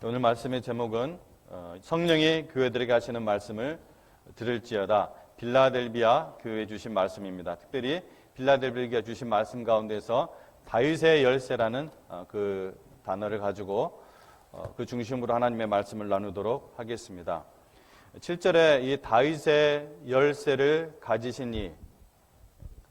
오늘 말씀의 제목은 성령이 교회들에게 하시는 말씀을 들을지어다. 빌라델비아 교회에 주신 말씀입니다. 특별히 빌라델비아가 주신 말씀 가운데서 다윗의 열쇠라는 그 단어를 가지고 그 중심으로 하나님의 말씀을 나누도록 하겠습니다. 7절에 이 다윗의 열쇠를 가지신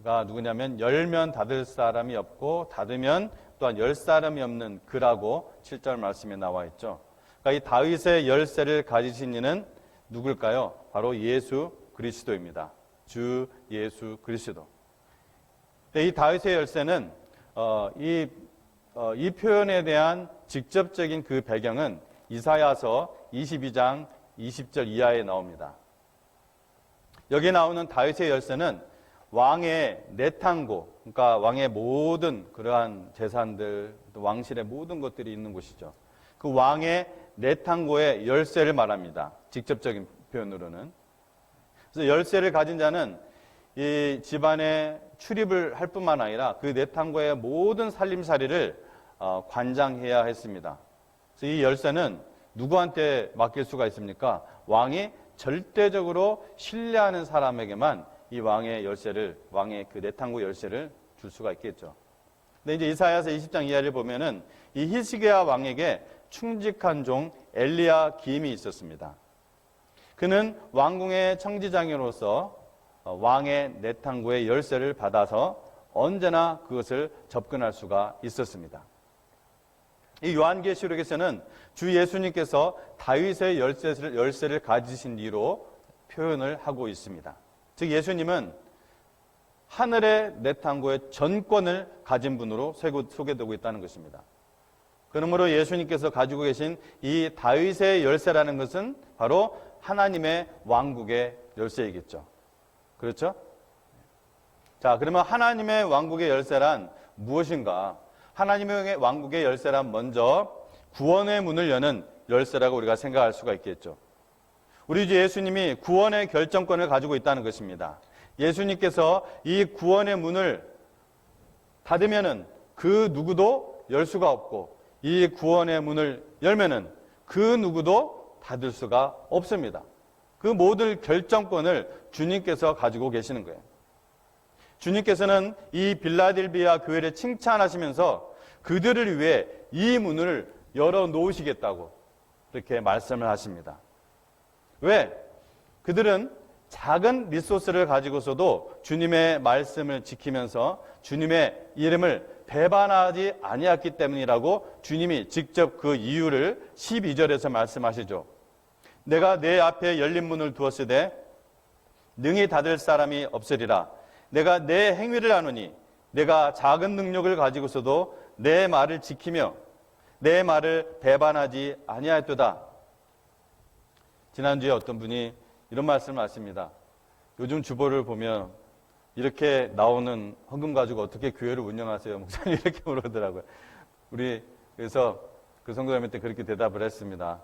이가 누구냐면 열면 닫을 사람이 없고 닫으면 또한 열 사람이 없는 그라고 7절 말씀에 나와 있죠. 그러니까 이 다윗의 열쇠를 가지신 이는 누굴까요? 바로 예수 그리스도입니다. 주 예수 그리스도. 이 다윗의 열쇠는 이 표현에 대한 직접적인 그 배경은 이사야서 22장 20절 이하에 나옵니다. 여기 나오는 다윗의 열쇠는 왕의 내탕고, 그러니까 왕의 모든 그러한 재산들, 또 왕실의 모든 것들이 있는 곳이죠. 그 왕의 내탕고의 열쇠를 말합니다. 직접적인 표현으로는. 그래서 열쇠를 가진 자는 이 집안에 출입을 할 뿐만 아니라 그 내탕고의 모든 살림살이를 관장해야 했습니다. 그래서 이 열쇠는 누구한테 맡길 수가 있습니까? 왕이 절대적으로 신뢰하는 사람에게만 이 왕의 열쇠를, 왕의 그 내탕고 열쇠를 줄 수가 있겠죠. 근데 이제 이사야서 20장 이하를 보면은 이 히스기야 왕에게 충직한 종 엘리야 김이 있었습니다. 그는 왕궁의 청지장으로서 왕의 내탕고의 열쇠를 받아서 언제나 그것을 접근할 수가 있었습니다. 이 요한계시록에서는 주 예수님께서 다윗의 열쇠를 가지신 뒤로 표현을 하고 있습니다. 즉 예수님은 하늘의 내탕고의 전권을 가진 분으로 소개되고 있다는 것입니다. 그러므로 예수님께서 가지고 계신 이 다윗의 열쇠라는 것은 바로 하나님의 왕국의 열쇠이겠죠. 그렇죠? 자, 그러면 하나님의 왕국의 열쇠란 무엇인가? 하나님의 왕국의 열쇠란 먼저 구원의 문을 여는 열쇠라고 우리가 생각할 수가 있겠죠. 우리 주 예수님이 구원의 결정권을 가지고 있다는 것입니다. 예수님께서 이 구원의 문을 닫으면은 그 누구도 열 수가 없고 이 구원의 문을 열면은 그 누구도 닫을 수가 없습니다. 그 모든 결정권을 주님께서 가지고 계시는 거예요. 주님께서는 이 빌라델비아 교회를 칭찬하시면서 그들을 위해 이 문을 열어 놓으시겠다고 이렇게 말씀을 하십니다. 왜? 그들은 작은 리소스를 가지고서도 주님의 말씀을 지키면서 주님의 이름을 배반하지 아니했기 때문이라고 주님이 직접 그 이유를 12절에서 말씀하시죠. 내가 내 앞에 열린 문을 두었으되 능히 닫을 사람이 없으리라. 내가 내 행위를 아노니 내가 작은 능력을 가지고서도 내 말을 지키며 내 말을 배반하지 아니하였도다. 지난주에 어떤 분이 이런 말씀을 하십니다. 요즘 주보를 보면 이렇게 나오는 헌금 가지고 어떻게 교회를 운영하세요? 목사님 이렇게 물어보더라고요. 우리 그래서 그 성도님한테 그렇게 대답을 했습니다.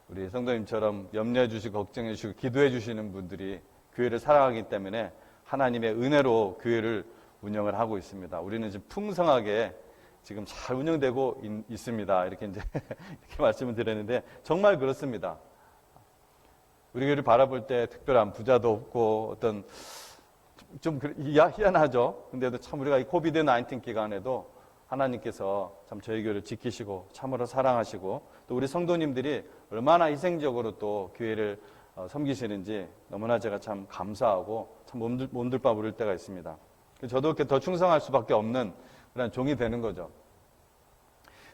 우리 성도님처럼 염려해 주시고 걱정해 주시고 기도해 주시는 분들이 교회를 사랑하기 때문에 하나님의 은혜로 교회를 운영을 하고 있습니다. 우리는 지금 풍성하게 지금 잘 운영되고 있습니다. 이렇게 이제 이렇게 말씀을 드렸는데 정말 그렇습니다. 우리 교회를 바라볼 때 특별한 부자도 없고 어떤 좀 희한하죠. 근데도 참 우리가 이 코비드-19 기간에도 하나님께서 참 저희 교회를 지키시고 참으로 사랑하시고 또 우리 성도님들이 얼마나 희생적으로 또 교회를 섬기시는지 너무나 제가 참 감사하고 참 몸둘 바 모를 때가 있습니다. 저도 이렇게 더 충성할 수밖에 없는 그런 종이 되는 거죠.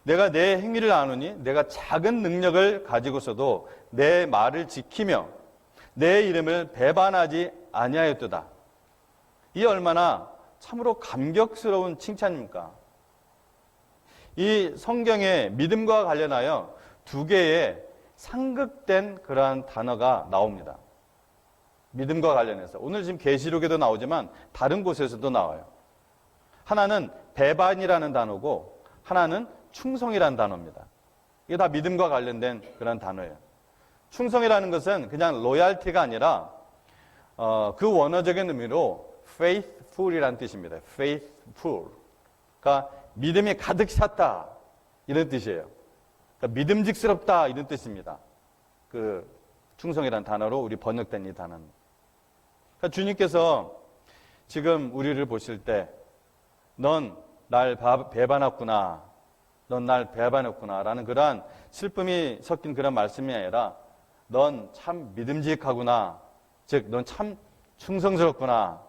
내가 내 행위를 아노니 내가 작은 능력을 가지고서도 내 말을 지키며 내 이름을 배반하지 아니하였도다. 이 얼마나 참으로 감격스러운 칭찬입니까? 이 성경에 믿음과 관련하여 두 개의 상극된 그러한 단어가 나옵니다. 믿음과 관련해서. 오늘 지금 계시록에도 나오지만 다른 곳에서도 나와요. 하나는 배반이라는 단어고 하나는 충성이라는 단어입니다. 이게 다 믿음과 관련된 그런 단어예요. 충성이라는 것은 그냥 로얄티가 아니라 그 원어적인 의미로 faithful이라는 뜻입니다. faithful. 그러니까 믿음이 가득 찼다 이런 뜻이에요. 그러니까 믿음직스럽다 이런 뜻입니다. 그 충성이라는 단어로 우리 번역된 이 단어는. 그러니까 주님께서 지금 우리를 보실 때 넌 날 배반했구나. 넌 날 배반했구나. 라는 그러한 슬픔이 섞인 그런 말씀이 아니라 넌 참 믿음직하구나. 즉, 넌 참 충성스럽구나.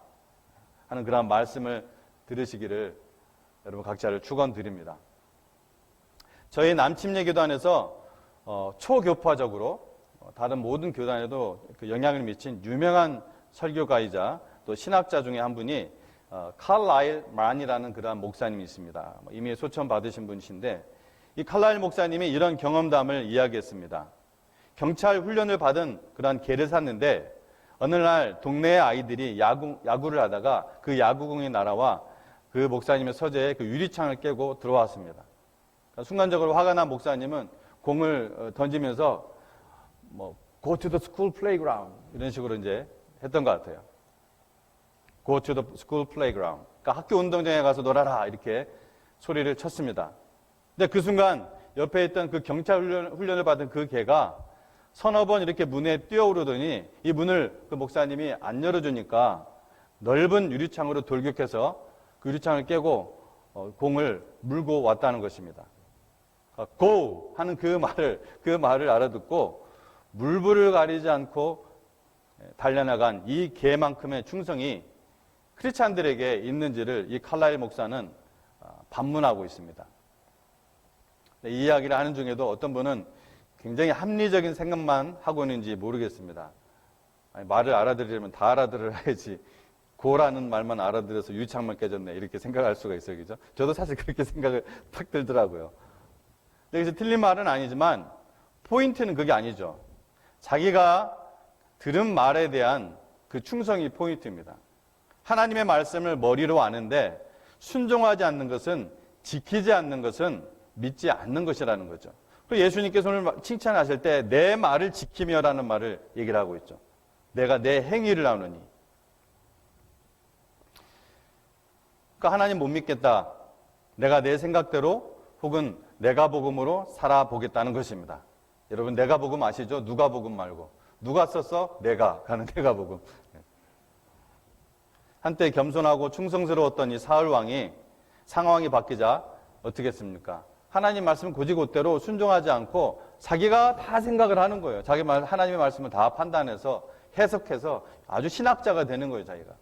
하는 그러한 말씀을 들으시기를 여러분 각자를 축원드립니다. 저희 남침례교단에서 초교파적으로 다른 모든 교단에도 그 영향을 미친 유명한 설교가이자 또 신학자 중에 한 분이 칼라일 만이라는 그러한 목사님이 있습니다. 이미 소천 받으신 분이신데 이 칼라일 목사님이 이런 경험담을 이야기했습니다. 경찰 훈련을 받은 그러한 개를 샀는데 어느 날 동네 아이들이 야구를 하다가 그 야구공이 날아와 그 목사님의 서재에 그 유리창을 깨고 들어왔습니다. 그러니까 순간적으로 화가 난 목사님은 공을 던지면서 go to the school playground 이런 식으로 이제 했던 것 같아요. go to the school playground. 그러니까 학교 운동장에 가서 놀아라 이렇게 소리를 쳤습니다. 근데 그 순간 옆에 있던 그 경찰 훈련을 받은 그 개가 서너 번 이렇게 문에 뛰어오르더니 이 문을 그 목사님이 안 열어주니까 넓은 유리창으로 돌격해서 그 유리창을 깨고 공을 물고 왔다는 것입니다. go 하는 그 말을 알아듣고 물불을 가리지 않고 달려나간 이 개만큼의 충성이 크리스찬들에게 있는지를 이 칼라일 목사는 반문하고 있습니다. 이 이야기를 하는 중에도 어떤 분은 굉장히 합리적인 생각만 하고 있는지 모르겠습니다. 아니, 말을 알아들으려면 다 알아들어야지 고라는 말만 알아들어서 유리창만 깨졌네 이렇게 생각할 수가 있어요. 그죠? 저도 사실 그렇게 생각을 탁 들더라고요. 여기서 틀린 말은 아니지만 포인트는 그게 아니죠. 자기가 들은 말에 대한 그 충성이 포인트입니다. 하나님의 말씀을 머리로 아는데 순종하지 않는 것은, 지키지 않는 것은 믿지 않는 것이라는 거죠. 그리고 예수님께서 오늘 칭찬하실 때 내 말을 지키며라는 말을 얘기를 하고 있죠. 내가 내 행위를 나누니. 그러니까 하나님 못 믿겠다. 내가 내 생각대로 혹은 내가 복음으로 살아보겠다는 것입니다. 여러분 내가 복음 아시죠? 누가 복음 말고. 누가 썼어? 내가 가는 내가 복음. 한때 겸손하고 충성스러웠던 이 사울 왕이 상황이 바뀌자 어떻게 했습니까? 하나님 말씀 곧이곧대로 순종하지 않고 자기가 다 생각을 하는 거예요. 하나님의 말씀을 다 판단해서 해석해서 아주 신학자가 되는 거예요, 자기가.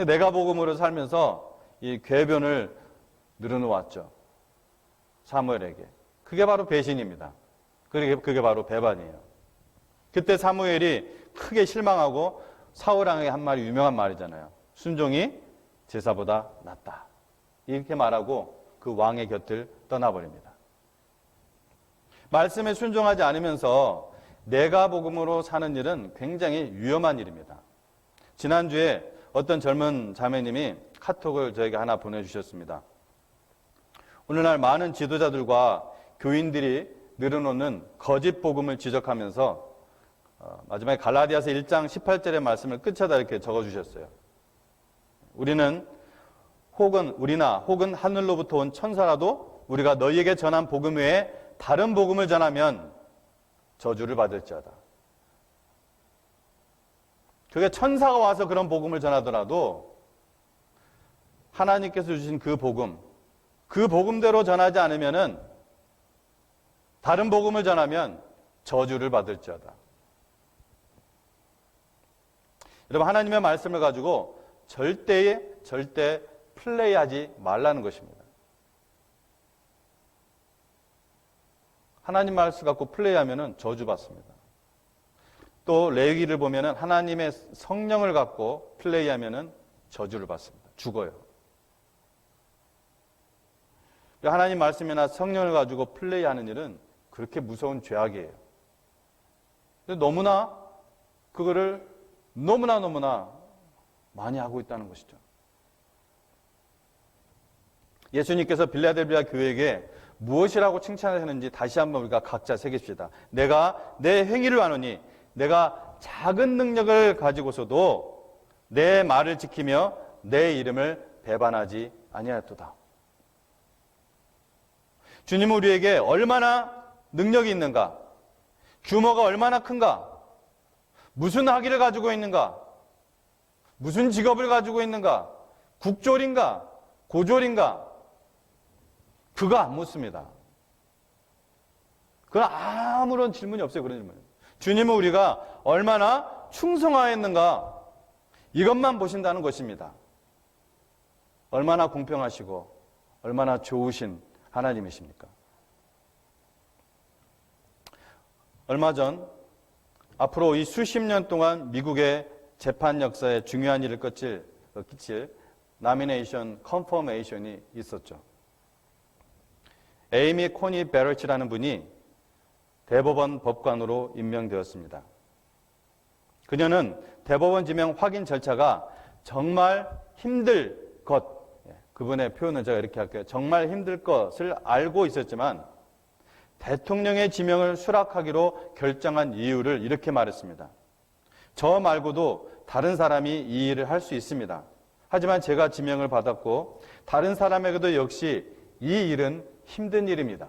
내가 복음으로 살면서 이 궤변을 늘어놓았죠. 사무엘에게. 그게 바로 배신입니다. 그게 바로 배반이에요. 그때 사무엘이 크게 실망하고 사울 왕에게 한 말이 유명한 말이잖아요. 순종이 제사보다 낫다. 이렇게 말하고 그 왕의 곁을 떠나버립니다. 말씀에 순종하지 않으면서 내가 복음으로 사는 일은 굉장히 위험한 일입니다. 지난주에 어떤 젊은 자매님이 카톡을 저에게 하나 보내주셨습니다. 오늘날 많은 지도자들과 교인들이 늘어놓는 거짓 복음을 지적하면서 마지막에 갈라디아서 1장 18절의 말씀을 끝에다 이렇게 적어주셨어요. 우리나 혹은 하늘로부터 온 천사라도 우리가 너희에게 전한 복음 외에 다른 복음을 전하면 저주를 받을지어다. 그게 천사가 와서 그런 복음을 전하더라도 하나님께서 주신 그 복음대로 전하지 않으면은 다른 복음을 전하면 저주를 받을지어다. 여러분 하나님의 말씀을 가지고 절대 플레이하지 말라는 것입니다. 하나님 말씀 갖고 플레이하면은 저주받습니다. 또 레위기를 보면은 하나님의 성령을 갖고 플레이하면은 저주를 받습니다. 죽어요. 하나님 말씀이나 성령을 가지고 플레이하는 일은 그렇게 무서운 죄악이에요. 근데 너무나 그거를 너무나 많이 하고 있다는 것이죠. 예수님께서 빌라델비아 교회에게 무엇이라고 칭찬하셨는지 다시 한번 우리가 각자 새깁시다. 내가 내 행위를 아노니 내가 작은 능력을 가지고서도 내 말을 지키며 내 이름을 배반하지 아니하였도다. 주님은 우리에게 얼마나 능력이 있는가? 규모가 얼마나 큰가? 무슨 학위를 가지고 있는가? 무슨 직업을 가지고 있는가? 국졸인가? 고졸인가? 그거 안 묻습니다. 그건 아무런 질문이 없어요. 그런 질문. 주님은 우리가 얼마나 충성하였는가? 이것만 보신다는 것입니다. 얼마나 공평하시고 얼마나 좋으신 하나님이십니까? 얼마 전 앞으로 이 수십 년 동안 미국의 재판 역사에 중요한 일을 끼칠 나미네이션 컨퍼메이션이 있었죠. 에이미 코니 베럴치라는 분이 대법원 법관으로 임명되었습니다. 그녀는 대법원 지명 확인 절차가 정말 힘들 것, 그분의 표현은 제가 이렇게 할게요. 정말 힘들 것을 알고 있었지만 대통령의 지명을 수락하기로 결정한 이유를 이렇게 말했습니다. 저 말고도 다른 사람이 이 일을 할 수 있습니다. 하지만 제가 지명을 받았고 다른 사람에게도 역시 이 일은 힘든 일입니다.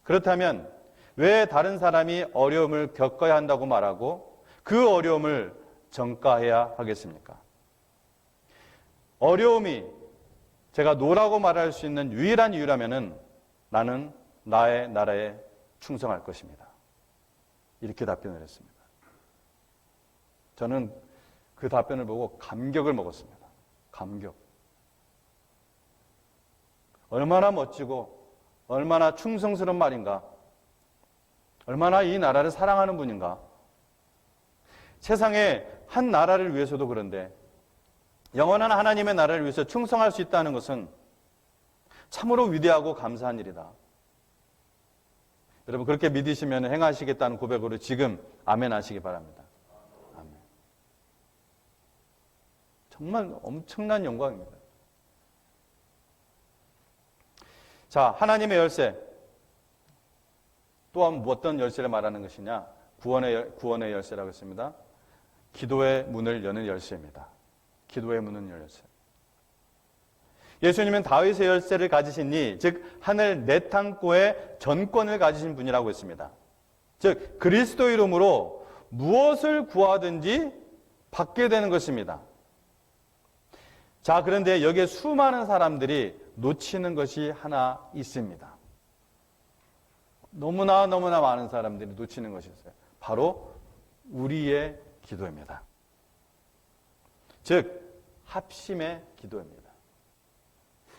그렇다면 왜 다른 사람이 어려움을 겪어야 한다고 말하고 그 어려움을 전가해야 하겠습니까? 어려움이 제가 노라고 말할 수 있는 유일한 이유라면은 나는 나의 나라에 충성할 것입니다. 이렇게 답변을 했습니다. 저는 그 답변을 보고 감격을 먹었습니다. 감격. 얼마나 멋지고 얼마나 충성스러운 말인가. 얼마나 이 나라를 사랑하는 분인가. 세상에 한 나라를 위해서도 그런데 영원한 하나님의 나라를 위해서 충성할 수 있다는 것은 참으로 위대하고 감사한 일이다. 여러분 그렇게 믿으시면 행하시겠다는 고백으로 지금 아멘 하시기 바랍니다. 아멘. 정말 엄청난 영광입니다. 자, 하나님의 열쇠. 또한 어떤 열쇠를 말하는 것이냐? 구원의 열쇠라고 했습니다. 기도의 문을 여는 열쇠입니다. 기도의 문을 여는 열쇠. 예수님은 다윗의 열쇠를 가지시니 즉 하늘 네 창고의 전권을 가지신 분이라고 했습니다. 즉 그리스도 이름으로 무엇을 구하든지 받게 되는 것입니다. 자, 그런데 여기에 수많은 사람들이 놓치는 것이 하나 있습니다. 너무나 많은 사람들이 놓치는 것이 있어요. 바로 우리의 기도입니다. 즉 합심의 기도입니다.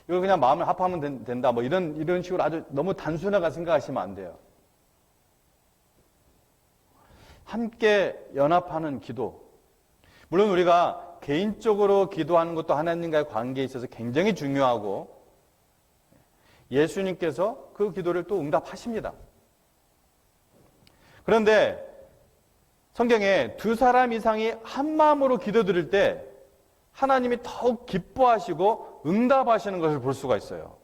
이걸 그냥 마음을 합하면 된다. 뭐 이런 식으로 아주 너무 단순하게 생각하시면 안 돼요. 함께 연합하는 기도. 물론 우리가 개인적으로 기도하는 것도 하나님과의 관계에 있어서 굉장히 중요하고 예수님께서 그 기도를 또 응답하십니다. 그런데 성경에 두 사람 이상이 한 마음으로 기도드릴 때 하나님이 더욱 기뻐하시고 응답하시는 것을 볼 수가 있어요.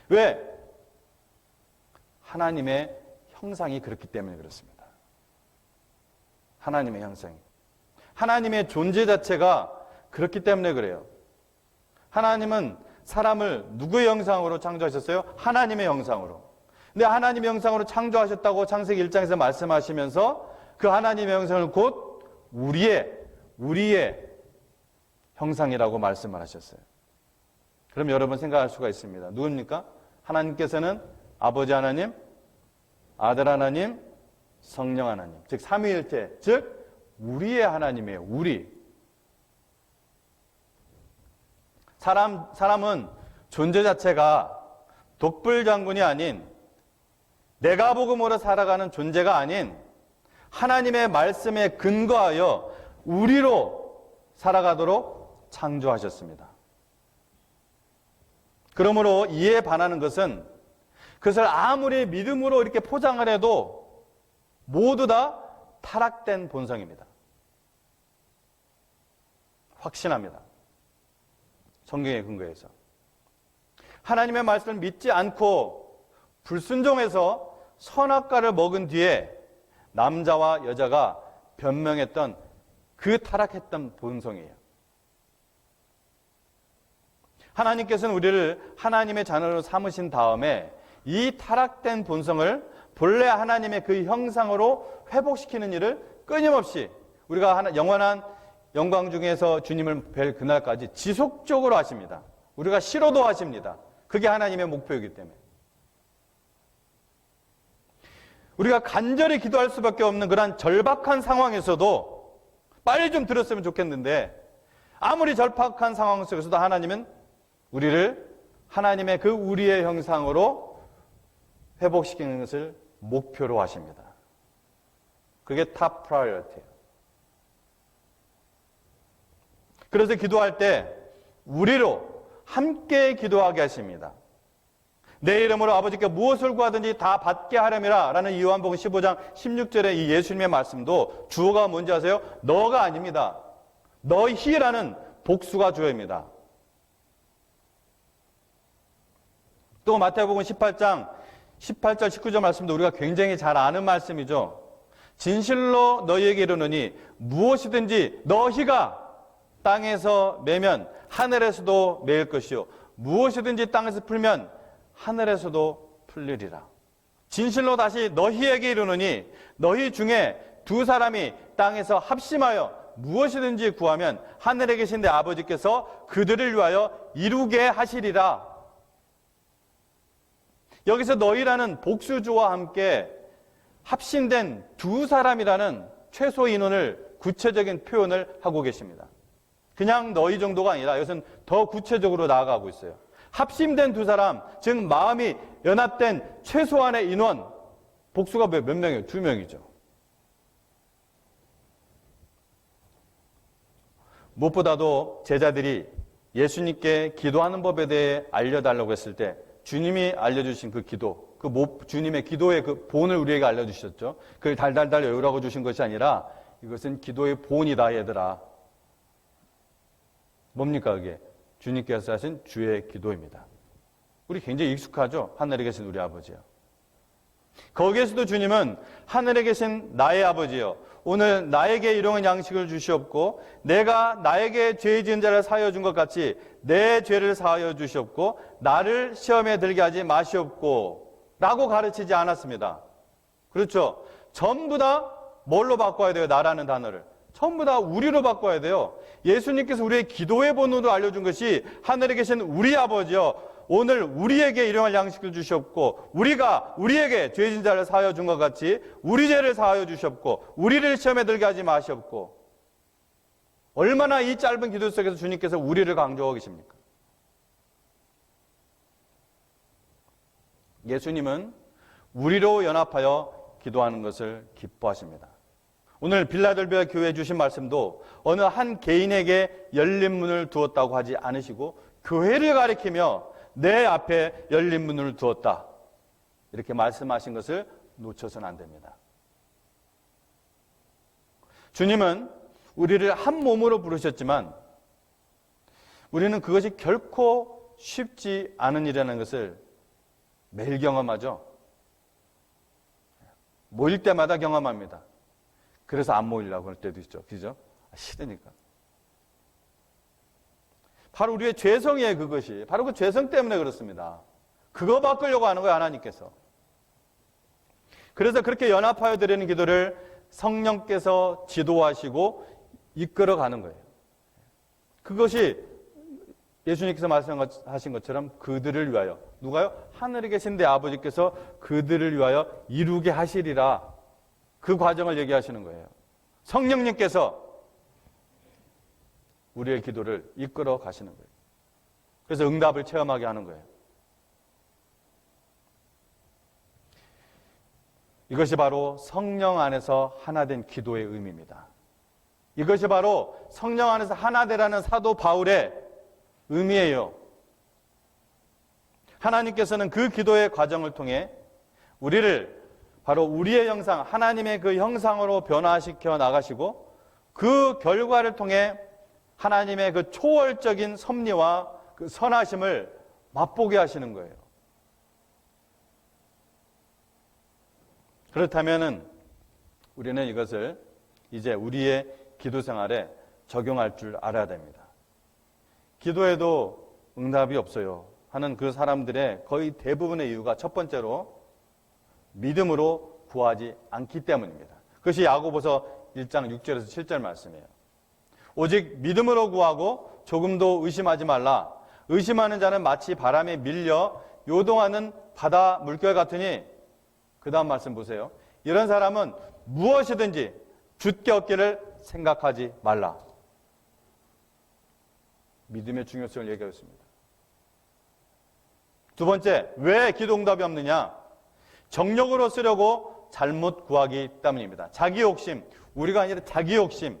왜? 하나님의 형상이 그렇기 때문에 그렇습니다. 하나님의 형상이. 하나님의 존재 자체가 그렇기 때문에 그래요. 하나님은 사람을 누구의 형상으로 창조하셨어요? 하나님의 형상으로. 근데 하나님의 형상으로 창조하셨다고 창세기 1장에서 말씀하시면서 그 하나님의 형상을 곧 우리의 형상이라고 말씀을 하셨어요. 그럼 여러분 생각할 수가 있습니다. 누굽니까? 하나님께서는 아버지 하나님, 아들 하나님, 성령 하나님. 즉 삼위일체, 즉 우리의 하나님이에요. 우리. 사람은 존재 자체가 독불장군이 아닌 내가 복음으로 살아가는 존재가 아닌 하나님의 말씀에 근거하여 우리로 살아가도록 창조하셨습니다. 그러므로 이에 반하는 것은 그것을 아무리 믿음으로 이렇게 포장을 해도 모두 다 타락된 본성입니다. 확신합니다. 성경에 근거해서. 하나님의 말씀을 믿지 않고 불순종해서 선악과를 먹은 뒤에 남자와 여자가 변명했던 그 타락했던 본성이에요. 하나님께서는 우리를 하나님의 자녀로 삼으신 다음에 이 타락된 본성을 본래 하나님의 그 형상으로 회복시키는 일을 끊임없이 우리가 영원한 영광 중에서 주님을 뵐 그날까지 지속적으로 하십니다. 우리가 싫어도 하십니다. 그게 하나님의 목표이기 때문에. 우리가 간절히 기도할 수밖에 없는 그런 절박한 상황에서도 빨리 좀 들었으면 좋겠는데 아무리 절박한 상황 속에서도 하나님은 우리를 하나님의 그 우리의 형상으로 회복시키는 것을 목표로 하십니다. 그게 탑 프라이어티예요. 그래서 기도할 때 우리로 함께 기도하게 하십니다. 내 이름으로 아버지께 무엇을 구하든지 다 받게 하렴이라 라는 요한복음 15장 16절의 이 예수님의 말씀도 주어가 뭔지 아세요? 너가 아닙니다. 너희라는 복수가 주어입니다. 또 마태복음 18장 18절 19절 말씀도 우리가 굉장히 잘 아는 말씀이죠. 진실로 너희에게 이르노니 무엇이든지 너희가 땅에서 매면 하늘에서도 매일 것이요 무엇이든지 땅에서 풀면 하늘에서도 풀리리라. 진실로 다시 너희에게 이르노니 너희 중에 두 사람이 땅에서 합심하여 무엇이든지 구하면 하늘에 계신 내 아버지께서 그들을 위하여 이루게 하시리라. 여기서 너희라는 복수주와 함께 합심된 두 사람이라는 최소 인원을 구체적인 표현을 하고 계십니다. 그냥 너희 정도가 아니라 이것은 더 구체적으로 나아가고 있어요. 합심된 두 사람, 즉 마음이 연합된 최소한의 인원, 복수가 몇 명이에요? 2명이죠. 무엇보다도 제자들이 예수님께 기도하는 법에 대해 알려달라고 했을 때 주님이 알려주신 그 기도, 주님의 기도의 그 본을 우리에게 알려주셨죠. 그걸 달달달 외우라고 주신 것이 아니라 이것은 기도의 본이다 얘들아. 뭡니까 그게? 주님께서 하신 주의 기도입니다. 우리 굉장히 익숙하죠? 하늘에 계신 우리 아버지요. 거기에서도 주님은 하늘에 계신 나의 아버지요. 오늘 나에게 일용할 양식을 주시옵고 내가 나에게 죄 지은 자를 사하여 준 것 같이 내 죄를 사하여 주시옵고 나를 시험에 들게 하지 마시옵고 라고 가르치지 않았습니다. 그렇죠? 전부 다 뭘로 바꿔야 돼요? 나라는 단어를. 전부 다 우리로 바꿔야 돼요. 예수님께서 우리의 기도의 본으로 알려준 것이 하늘에 계신 우리 아버지요. 오늘 우리에게 일용할 양식을 주셨고 우리가 우리에게 죄 지은 자를 사하여 준 것 같이 우리 죄를 사하여 주셨고 우리를 시험에 들게 하지 마시옵고. 얼마나 이 짧은 기도 속에서 주님께서 우리를 강조하고 계십니까? 예수님은 우리로 연합하여 기도하는 것을 기뻐하십니다. 오늘 빌라델비아 교회에 주신 말씀도 어느 한 개인에게 열린 문을 두었다고 하지 않으시고 교회를 가리키며 내 앞에 열린 문을 두었다. 이렇게 말씀하신 것을 놓쳐서는 안 됩니다. 주님은 우리를 한 몸으로 부르셨지만 우리는 그것이 결코 쉽지 않은 일이라는 것을 매일 경험하죠. 모일 때마다 경험합니다. 그래서 안 모이려고 할 때도 있죠. 그죠? 싫으니까. 바로 우리의 죄성이에요, 그것이. 바로 그 죄성 때문에 그렇습니다. 그거 바꾸려고 하는 거예요, 하나님께서. 그래서 그렇게 연합하여 드리는 기도를 성령께서 지도하시고 이끌어가는 거예요. 그것이 예수님께서 말씀하신 것처럼 그들을 위하여. 누가요? 하늘에 계신 내 아버지께서 그들을 위하여 이루게 하시리라. 그 과정을 얘기하시는 거예요. 성령님께서 우리의 기도를 이끌어 가시는 거예요. 그래서 응답을 체험하게 하는 거예요. 이것이 바로 성령 안에서 하나 된 기도의 의미입니다. 이것이 바로 성령 안에서 하나 되라는 사도 바울의 의미예요. 하나님께서는 그 기도의 과정을 통해 우리를 바로 우리의 형상, 하나님의 그 형상으로 변화시켜 나가시고 그 결과를 통해 하나님의 그 초월적인 섭리와 그 선하심을 맛보게 하시는 거예요. 그렇다면은 우리는 이것을 이제 우리의 기도 생활에 적용할 줄 알아야 됩니다. 기도에도 응답이 없어요 하는 그 사람들의 거의 대부분의 이유가 첫 번째로 믿음으로 구하지 않기 때문입니다. 그것이 야고보서 1장 6절에서 7절 말씀이에요. 오직 믿음으로 구하고 조금도 의심하지 말라. 의심하는 자는 마치 바람에 밀려 요동하는 바다 물결 같으니, 그 다음 말씀 보세요. 이런 사람은 무엇이든지 굳게 얻기를 생각하지 말라. 믿음의 중요성을 얘기하고 있습니다. 두 번째, 왜 기도 응답이 없느냐? 정욕으로 쓰려고 잘못 구하기 때문입니다. 자기 욕심, 우리가 아니라 자기 욕심.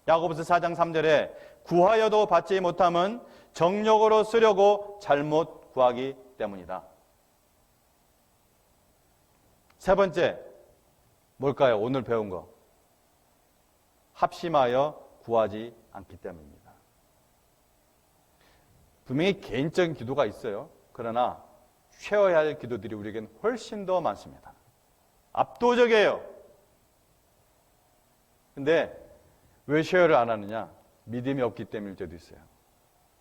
야고보서 4장 3절에 구하여도 받지 못함은 정욕으로 쓰려고 잘못 구하기 때문이다. 세 번째, 뭘까요? 오늘 배운 거. 합심하여 구하지 않기 때문입니다. 분명히 개인적인 기도가 있어요. 그러나 쉐어해야 할 기도들이 우리에겐 훨씬 더 많습니다. 압도적이에요. 근데 왜 쉐어를 안 하느냐? 믿음이 없기 때문일 때도 있어요.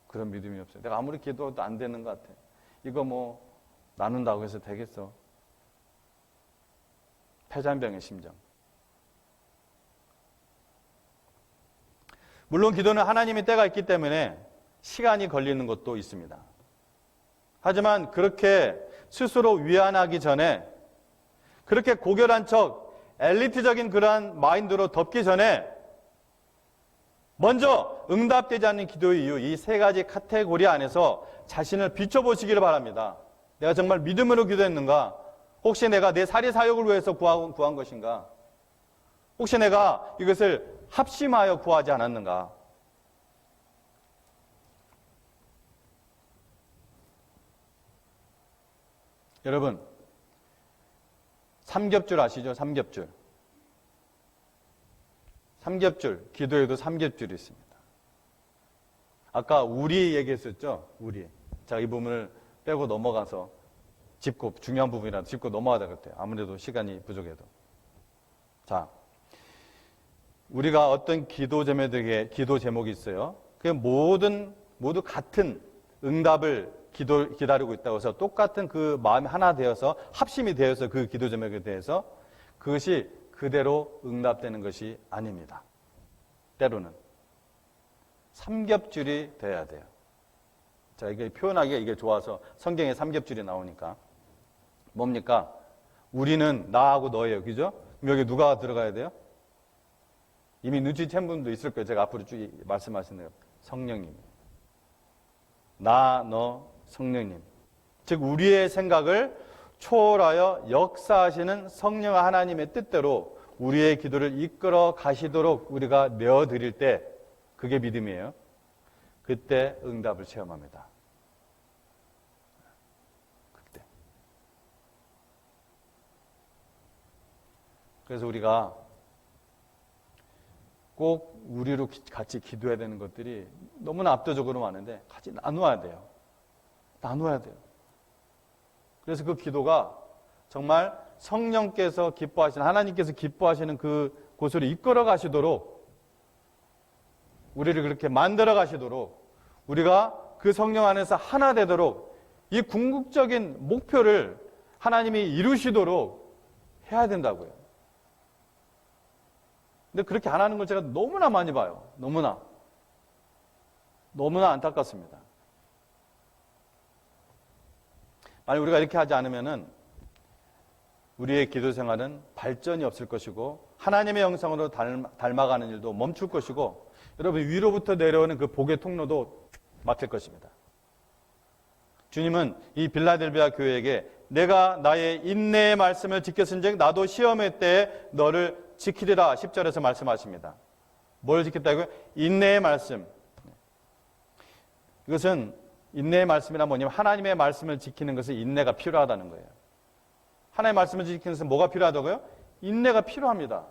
그런 믿음이 없어요. 내가 아무리 기도해도 안 되는 것 같아. 이거 뭐 나눈다고 해서 되겠어? 패잔병의 심정. 물론 기도는 하나님의 때가 있기 때문에 시간이 걸리는 것도 있습니다. 하지만 그렇게 스스로 위안하기 전에, 그렇게 고결한 척 엘리트적인 그러한 마인드로 덮기 전에 먼저 응답되지 않는 기도의 이유, 이 세 가지 카테고리 안에서 자신을 비춰보시기를 바랍니다. 내가 정말 믿음으로 기도했는가? 혹시 내가 내 사리사욕을 위해서 구한 것인가? 혹시 내가 이것을 합심하여 구하지 않았는가? 여러분, 삼겹줄 아시죠? 삼겹줄. 삼겹줄, 기도에도 삼겹줄이 있습니다. 아까 우리 얘기했었죠? 우리. 자, 이 부분을 빼고 넘어가서 짚고, 중요한 부분이라도 짚고 넘어가야 되겠대요. 아무래도 시간이 부족해도. 자, 우리가 어떤 기도 제목이 있어요. 그게 모두 같은 응답을 기다리고 있다고 해서 똑같은 그 마음이 하나 되어서 합심이 되어서 그 기도 제목에 대해서 그것이 그대로 응답되는 것이 아닙니다. 때로는 삼겹줄이 돼야 돼요. 자, 이게 표현하기가 이게 좋아서 성경에 삼겹줄이 나오니까 뭡니까? 우리는 나하고 너예요. 그죠? 그럼 여기 누가 들어가야 돼요? 이미 눈치챈 분도 있을 거예요. 제가 앞으로 쭉 말씀하시는 성령님. 나, 너, 성령님. 즉 우리의 생각을 초월하여 역사하시는 성령 하나님의 뜻대로 우리의 기도를 이끌어 가시도록 우리가 내어드릴 때, 그게 믿음이에요. 그때 응답을 체험합니다. 그때. 그래서 우리가 꼭 우리로 같이 기도해야 되는 것들이 너무나 압도적으로 많은데 같이 나누어야 돼요. 나눠야 돼요. 그래서 그 기도가 정말 성령께서 기뻐하시는, 하나님께서 기뻐하시는 그 곳으로 이끌어 가시도록, 우리를 그렇게 만들어 가시도록, 우리가 그 성령 안에서 하나 되도록 이 궁극적인 목표를 하나님이 이루시도록 해야 된다고요. 근데 그렇게 안 하는 걸 제가 너무나 많이 봐요. 너무나 안타깝습니다. 만약 우리가 이렇게 하지 않으면은 우리의 기도 생활은 발전이 없을 것이고 하나님의 형상으로 닮아가는 일도 멈출 것이고, 여러분 위로부터 내려오는 그 복의 통로도 막힐 것입니다. 주님은 이 빌라델비아 교회에게 내가 나의 인내의 말씀을 지켰은즉 나도 시험의 때에 너를 지키리라 10절에서 말씀하십니다. 뭘 지켰다고요? 인내의 말씀. 이것은 인내의 말씀이란 뭐냐면 하나님의 말씀을 지키는 것은 인내가 필요하다는 거예요. 하나님의 말씀을 지키는 것은 뭐가 필요하다고요? 인내가 필요합니다.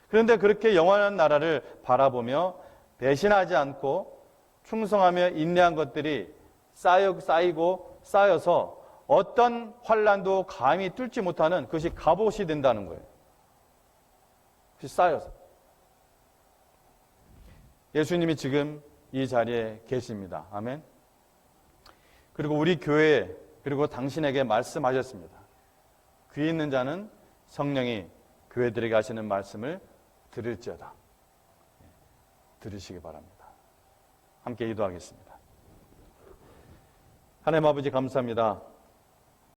그런데 그렇게 영원한 나라를 바라보며 배신하지 않고 충성하며 인내한 것들이 쌓이고 쌓여서 어떤 환난도 감히 뚫지 못하는 그것이 갑옷이 된다는 거예요. 그것이 쌓여서. 예수님이 지금 이 자리에 계십니다. 아멘. 그리고 우리 교회 그리고 당신에게 말씀하셨습니다. 귀 있는 자는 성령이 교회들에게 하시는 말씀을 들을지어다. 들으시기 바랍니다. 함께 기도하겠습니다. 하나님 아버지 감사합니다.